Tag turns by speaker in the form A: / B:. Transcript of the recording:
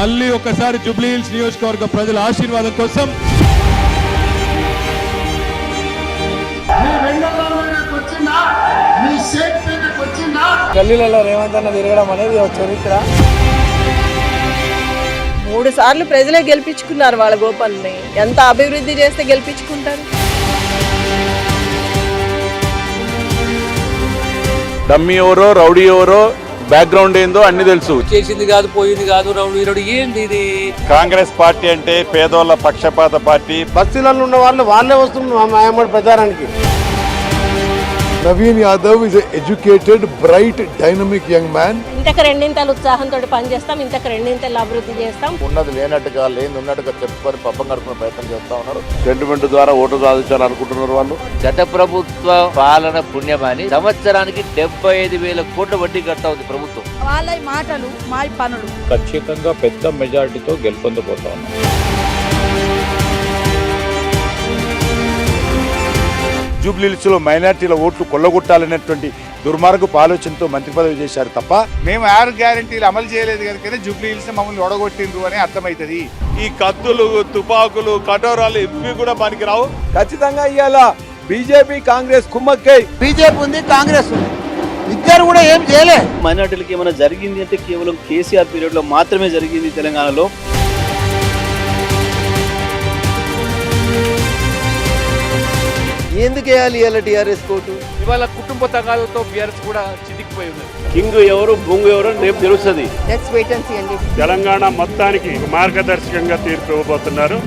A: మళ్ళీ ఒకసారి Jubilee hills నియోజకవర్గ ప్రజల ఆశీర్వాదం కోసం
B: గల్లీలలో రేవంత్ అన్న తిరగడం అనేది ఒక చరిత్ర.
C: 3 సార్లు ప్రజలే గెలిపించుకున్నారు వాళ్ళ గోపాల్ని. ఎంత అభివృద్ధి చేస్తే గెలిపించుకుంటారు?
D: డమ్మీ ఎవరో రౌడీ ఎవరో బ్యాక్గ్రౌండ్ ఏందో అన్ని తెలుసు.
E: చేసింది కాదు, పోయింది కాదు, రౌడీ ఏంది ఇది?
D: కాంగ్రెస్ పార్టీ అంటే పేదోళ్ల పక్షపాత పార్టీ.
B: బస్తీలలో ఉన్న వాళ్ళే వస్తున్నారు మా ప్రచారానికి.
F: Naveen Yadav is an educated, bright, dynamic young man.
C: ఇంతకు రెండింతలు ఉత్సాహంతో పనిచేస్తాం, ఇంతకు రెండింతలు అభివృద్ధి చేస్తాం.
D: ఉన్నది లేనట్టుగా లేని ఉన్నట్టుగా చెప్పుకొని పబ్బం గడుపుకునే ప్రయత్నం చేస్తా ఉన్నారు. సెంటిమెంట్ ద్వారా ఓటు సాధించాలనుకుంటున్నారు వాళ్ళు.
E: గత ప్రభుత్వ పాలన పుణ్యమని సంవత్సరానికి 75,000 కోట్ల వడ్డీ కడతా ఉంది ప్రభుత్వం.
C: వాళ్ళ మాటలు మా పనులు.
G: ఖచ్చితంగా పెద్ద మెజారిటీతో గెలుపొందబోతా ఉన్నాం.
D: జూబ్లీహిల్స్ లో మైనార్టీల ఓట్లు కొల్లగొట్టాలనేటువంటి దుర్మార్గపు ఆలోచనతో మంత్రి పదవి చేశారు తప్ప
H: మేము 6 గ్యారెంటీలు అమలు చేయలేదు కనుక జూబ్లీహిల్స్ మమ్మల్ని ఒడగొట్టిండ్రు అని అర్థమవుతుంది.
D: ఈ కత్తులు తుపాకులు కటోరాలు ఇవి కూడా పనికిరావు.
B: ఖచ్చితంగా ఇవాళ బీజేపీ కాంగ్రెస్ కుమ్మక్కై
I: బీజేపీ ఉంది, కాంగ్రెస్ ఉంది, ఇద్దరు కూడా ఏం చేయలే.
J: మైనార్టీలకు ఏమైనా జరిగింది అంటే కేవలం కేసీఆర్ పీరియడ్ లో మాత్రమే జరిగింది తెలంగాణలో.
I: ఎందుకు వేయాలి ఇవాళ టీఆర్ఎస్ కోర్టు?
E: ఇవాళ కుటుంబ తగాలతో బీఆర్ఎస్ కూడా చితికిపోయి ఉన్నది.
J: కింగ్ ఎవరు బొంగు ఎవరు అని రేపు తెలుస్తుంది.
C: లెట్స్ వెయిట్ అండ్ సీ అండి.
D: తెలంగాణ మొత్తానికి మార్గదర్శకంగా తీర్పు ఇవ్వబోతున్నారు.